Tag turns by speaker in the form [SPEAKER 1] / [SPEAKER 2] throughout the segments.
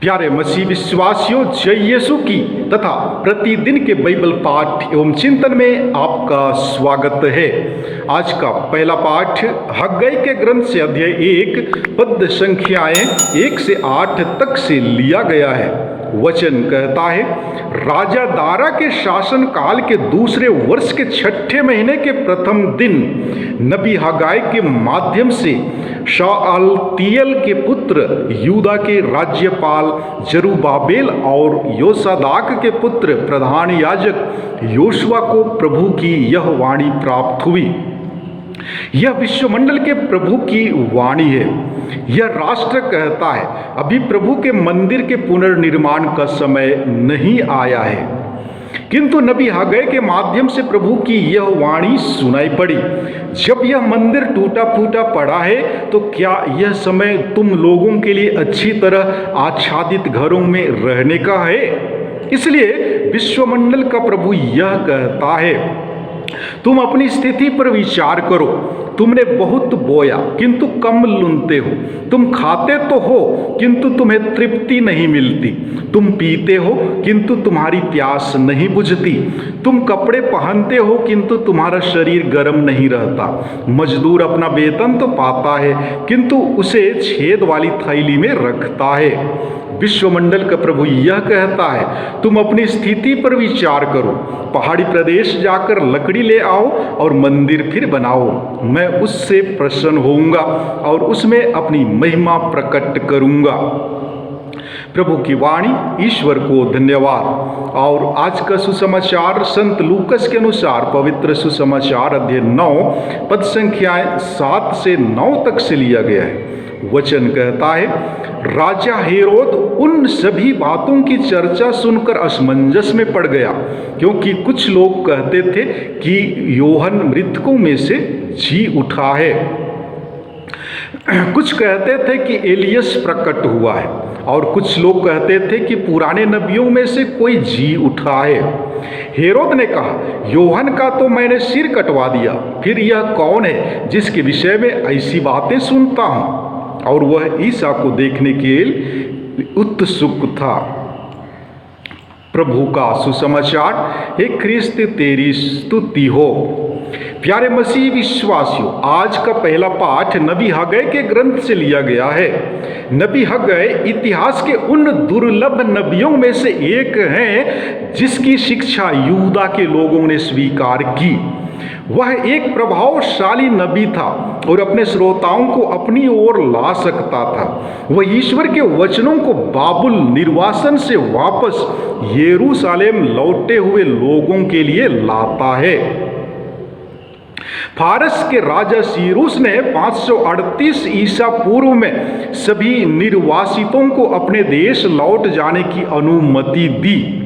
[SPEAKER 1] प्यारे मसीह विश्वासियों, जय यीशु की तथा प्रतिदिन के बाइबल पाठ एवं चिंतन में आपका स्वागत है। आज का पहला पाठ हग्गई के ग्रंथ से अध्याय 1 पद संख्याएं 1 से 8 तक से लिया गया है। वचन कहता है, राजा दारा के शासन काल के दूसरे वर्ष के 6ठे महीने के प्रथम दिन नबी हग्गाई के माध्यम से शाअलतिएल के पुत्र यूदा के राज्यपाल जरुब्बाबेल और योसादाक के पुत्र प्रधान याजक योशुआ को प्रभु की यह वाणी प्राप्त हुई। यह विश्वमंडल के प्रभु की वाणी है। यह राष्ट्र कहता है, अभी प्रभु के मंदिर के पुनर्निर्माण का समय नहीं आया है। किंतु नबी हग्गाई के माध्यम से प्रभु की यह वाणी सुनाई पड़ी, जब यह मंदिर टूटा फूटा पड़ा है तो क्या यह समय तुम लोगों के लिए अच्छी तरह आच्छादित घरों में रहने का है? इसलिए विश्वमंडल का प्रभु यह कहता है, तुम अपनी स्थिति पर विचार करो। तुमने बहुत बोया किंतु कम लुनते हो, तुम खाते तो हो किंतु तुम्हें तृप्ति नहीं मिलती, तुम पीते हो किंतु तुम्हारी प्यास नहीं बुझती, तुम कपड़े पहनते हो किंतु तुम्हारा शरीर गर्म नहीं रहता। मजदूर अपना वेतन तो पाता है किंतु उसे छेद वाली थैली में रखता है। विश्वमंडल का प्रभु यह कहता है, तुम अपनी स्थिति पर विचार करो। पहाड़ी प्रदेश जाकर लकड़ी ले आओ और मंदिर फिर बनाओ। मैं उससे प्रसन्न होऊंगा और उसमें अपनी महिमा प्रकट करूंगा। प्रभु की वाणी। ईश्वर को धन्यवाद। और आज का सुसमाचार संत लूकस के अनुसार पवित्र सुसमाचार अध्याय 9 पद संख्याएं 7 से 9 तक से लिया गया है। वचन कहता है, राजा हेरोद उन सभी बातों की चर्चा सुनकर असमंजस में पड़ गया, क्योंकि कुछ लोग कहते थे कि यूहन्ना मृतकों में से जी उठा है, कुछ कहते थे कि एलियस प्रकट हुआ है, और कुछ लोग कहते थे कि पुराने नबियों में से कोई जी उठा है। हेरोद ने कहा, यूहन्ना का तो मैंने सिर कटवा दिया, फिर यह कौन है जिसके विषय में ऐसी बातें सुनता हूँ? और वह ईसा को देखने के लिए उत्सुक था। प्रभु का सुसमाचार। हे ख्रिस्त तेरी स्तुति हो। प्यारे मसीह विश्वासियों, आज का पहला पाठ नबी हग्गाई के ग्रंथ से लिया गया है। नबी हग्गाई इतिहास के उन दुर्लभ नबियों में से एक हैं जिसकी शिक्षा यहूदा के लोगों ने स्वीकार की। वह एक प्रभावशाली नबी था और अपने श्रोताओं को अपनी ओर ला सकता था। वह ईश्वर के वचनों को बाबुल निर्वासन से वापस यरूशलेम लौटे हुए लोगों के लिए लाता है। फारस के राजा सीरूस ने 538 ईसा पूर्व में सभी निर्वासितों को अपने देश लौट जाने की अनुमति दी।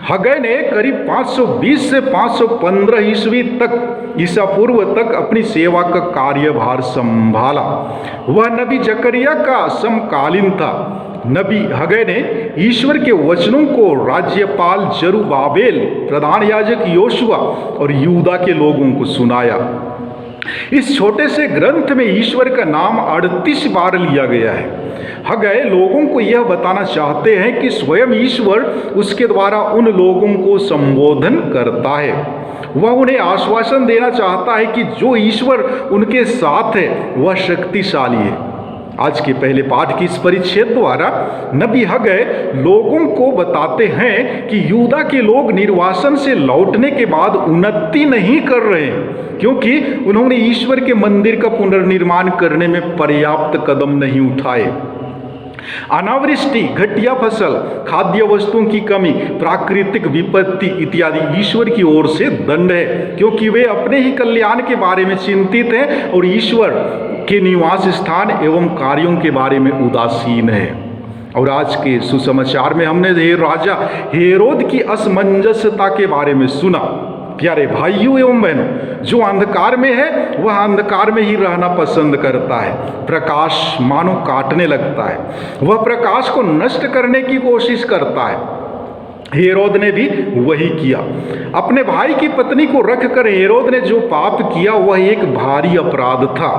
[SPEAKER 1] हग्गाई ने करीब 520 से 515 ईस्वी तक ईसा पूर्व तक अपनी सेवा का कार्यभार संभाला। वह नबी जकरिया का समकालीन था। नबी हग्गाई ने ईश्वर के वचनों को राज्यपाल जरुब्बाबेल, प्रधान याजक योशुआ और यहूदा के लोगों को सुनाया। इस छोटे से ग्रंथ में ईश्वर का नाम 38 बार लिया गया है। हग्गाई लोगों को यह बताना चाहते हैं कि स्वयं ईश्वर उसके द्वारा उन लोगों को संबोधन करता है। वह उन्हें आश्वासन देना चाहता है कि जो ईश्वर उनके साथ है वह शक्तिशाली है। आज के पहले पाठ की इस परिच्छेद द्वारा नबी हग्गाई लोगों को बताते हैं कि यहूदा के लोग निर्वासन से लौटने के बाद उन्नति नहीं कर रहे हैं, क्योंकि उन्होंने ईश्वर के मंदिर का पुनर्निर्माण करने में पर्याप्त कदम नहीं उठाए। अनावृष्टि, घटिया फसल, खाद्य वस्तुओं की कमी, प्राकृतिक विपत्ति इत्यादि ईश्वर की ओर से दंड है, क्योंकि वे अपने ही कल्याण के बारे में चिंतित हैं और ईश्वर के निवास स्थान एवं कार्यों के बारे में उदासीन है। और आज के सुसमाचार में हमने राजा हेरोद की असमंजसता के बारे में सुना। प्यारे भाइयों एवं बहनों, जो अंधकार में है वह अंधकार में ही रहना पसंद करता है। प्रकाश मानो काटने लगता है, वह प्रकाश को नष्ट करने की कोशिश करता है। हेरोद ने भी वही किया। अपने भाई की पत्नी को रखकर हेरोद ने जो पाप किया वह एक भारी अपराध था।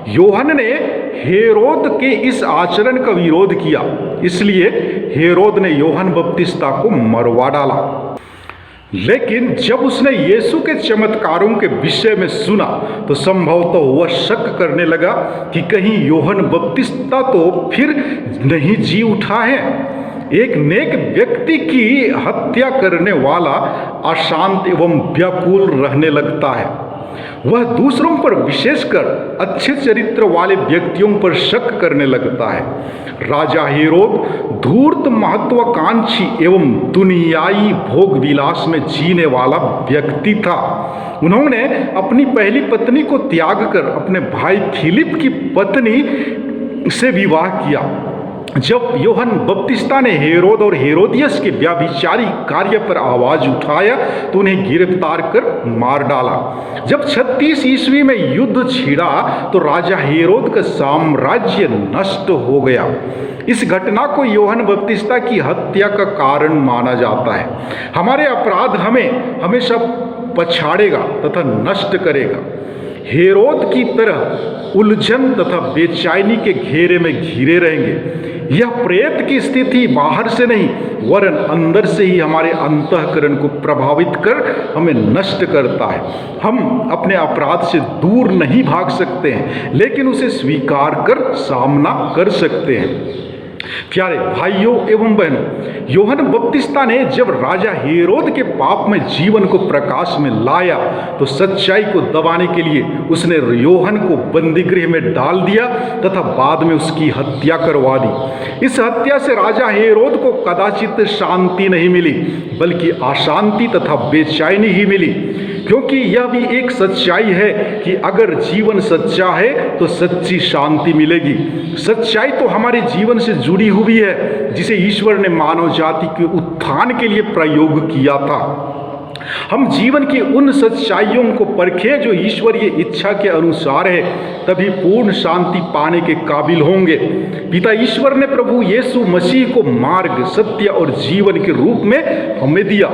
[SPEAKER 1] योहन ने हेरोद के इस आचरण का विरोध किया, इसलिए हेरोद ने योहन बपतिस्ता को मरवा डाला। लेकिन जब उसने यीशु के चमत्कारों के विषय में सुना तो संभवतः वह शक करने लगा कि कहीं योहन बपतिस्ता तो फिर नहीं जी उठा है। एक नेक व्यक्ति की हत्या करने वाला अशांत एवं व्याकुल रहने लगता है। वह दूसरों पर, विशेषकर अच्छे चरित्र वाले व्यक्तियों पर शक करने लगता है। राजा हेरोद धूर्त, महत्वाकांक्षी एवं दुनियाई भोग विलास में जीने वाला व्यक्ति था। उन्होंने अपनी पहली पत्नी को त्याग कर अपने भाई फिलिप की पत्नी से विवाह किया। जब योहन बपतिस्ता ने हेरोद और हेरोदियस के व्यभिचारी कार्य पर आवाज उठाया तो उन्हें गिरफ्तार कर मार डाला। जब 36 ईस्वी में युद्ध छिड़ा तो राजा हेरोद का साम्राज्य नष्ट हो गया। इस घटना को योहन बपतिस्ता की हत्या का कारण माना जाता है। हमारे अपराध हमें हमेशा पछाड़ेगा तथा नष्ट करेगा। हेरोद की तरह उलझन तथा बेचैनी के घेरे में घिरे रहेंगे। यह प्रेत की स्थिति बाहर से नहीं वरन अंदर से ही हमारे अंतःकरण को प्रभावित कर हमें नष्ट करता है। हम अपने अपराध से दूर नहीं भाग सकते हैं, लेकिन उसे स्वीकार कर सामना कर सकते हैं। प्यारे भाइयों एवं बहनों, योहन बपतिस्ता ने जब राजा हेरोद के पाप में जीवन को प्रकाश में लाया तो सच्चाई को दबाने के लिए उसने योहन को बंदीगृह में डाल दिया तथा बाद में उसकी हत्या करवा दी। इस हत्या से राजा हेरोद को कदाचित शांति नहीं मिली बल्कि अशांति तथा बेचैनी ही मिली, क्योंकि यह भी एक सच्चाई है कि अगर जीवन सच्चा है तो सच्ची शांति मिलेगी। सच्चाई तो हमारे जीवन से जुड़ी हुई है जिसे ईश्वर ने मानव जाति के उत्थान के लिए प्रयोग किया था। हम जीवन की उन सच्चाइयों को परखें जो ईश्वरीय इच्छा के अनुसार है, तभी पूर्ण शांति पाने के काबिल होंगे। पिता ईश्वर ने प्रभु यीशु मसीह को मार्ग, सत्य और जीवन के रूप में हमें दिया।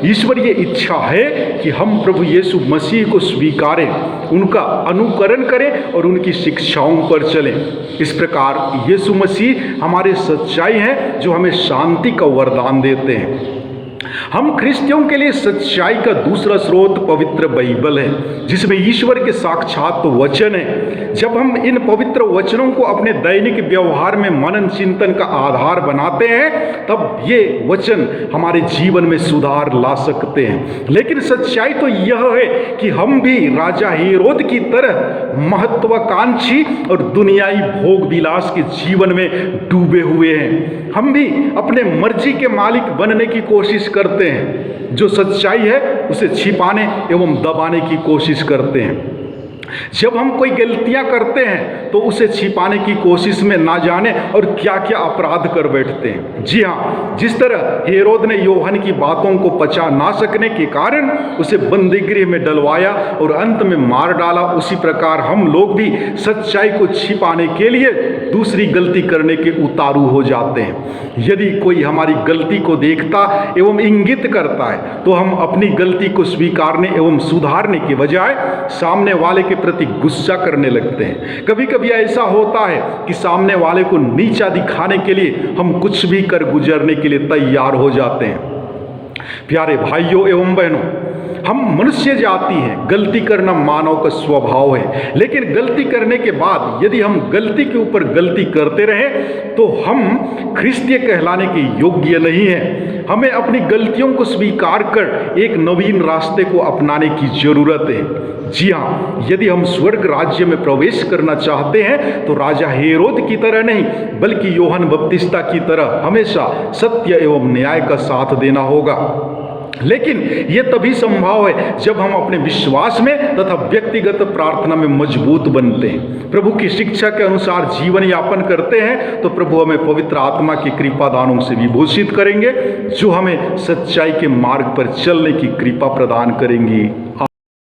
[SPEAKER 1] ईश्वरीय इच्छा है कि हम प्रभु यीशु मसीह को स्वीकारें, उनका अनुकरण करें और उनकी शिक्षाओं पर चलें। इस प्रकार यीशु मसीह हमारे सच्चाई हैं जो हमें शांति का वरदान देते हैं। हम ख्रिस्तियों के लिए सच्चाई का दूसरा स्रोत पवित्र बाइबल है, जिसमें ईश्वर के साक्षात वचन है। जब हम इन पवित्र वचनों को अपने दैनिक व्यवहार में मनन चिंतन का आधार बनाते हैं, तब ये वचन हमारे जीवन में सुधार ला सकते हैं। लेकिन सच्चाई तो यह है कि हम भी राजा हेरोद की तरह महत्वाकांक्षी और दुनियाई भोग विलास के जीवन में डूबे हुए हैं। हम भी अपने मर्जी के मालिक बनने की कोशिश करते हैं। जो सच्चाई है उसे छिपाने एवं दबाने की कोशिश करते हैं। जब हम कोई गलतियां करते हैं तो उसे छिपाने की कोशिश में ना जाने और क्या क्या अपराध कर बैठते हैं। जी हाँ, जिस तरह हेरोद ने योहन की बातों को पचा ना सकने के कारण उसे बंदीगृह में डलवाया और अंत में मार डाला, उसी प्रकार हम लोग भी सच्चाई को छिपाने के लिए दूसरी गलती करने के उतारू हो जाते हैं। यदि कोई हमारी गलती को देखता एवं इंगित करता है तो हम अपनी गलती को स्वीकारने एवं सुधारने के बजाय सामने वाले के प्रति गुस्सा करने लगते हैं। कभी कभी ऐसा होता है कि सामने वाले को नीचा दिखाने के लिए हम कुछ भी कर गुजरने के लिए तैयार हो जाते हैं। प्यारे भाइयों एवं बहनों, हम मनुष्य जाति हैं, गलती करना मानव का स्वभाव है। लेकिन गलती करने के बाद यदि हम गलती के ऊपर गलती करते रहें तो हम ख्रिस्तीय कहलाने के योग्य नहीं हैं। हमें अपनी गलतियों को स्वीकार कर एक नवीन रास्ते को अपनाने की जरूरत है। जी हाँ, यदि हम स्वर्ग राज्य में प्रवेश करना चाहते हैं तो राजा हेरोद की तरह नहीं बल्कि योहन बपतिस्ता की तरह हमेशा सत्य एवं न्याय का साथ देना होगा। लेकिन ये तभी संभव है जब हम अपने विश्वास में तथा व्यक्तिगत प्रार्थना में मजबूत बनते हैं, प्रभु की शिक्षा के अनुसार जीवन यापन करते हैं, तो प्रभु हमें पवित्र आत्मा की कृपा दानों से विभूषित करेंगे, जो हमें सच्चाई के मार्ग पर चलने की कृपा प्रदान करेंगी।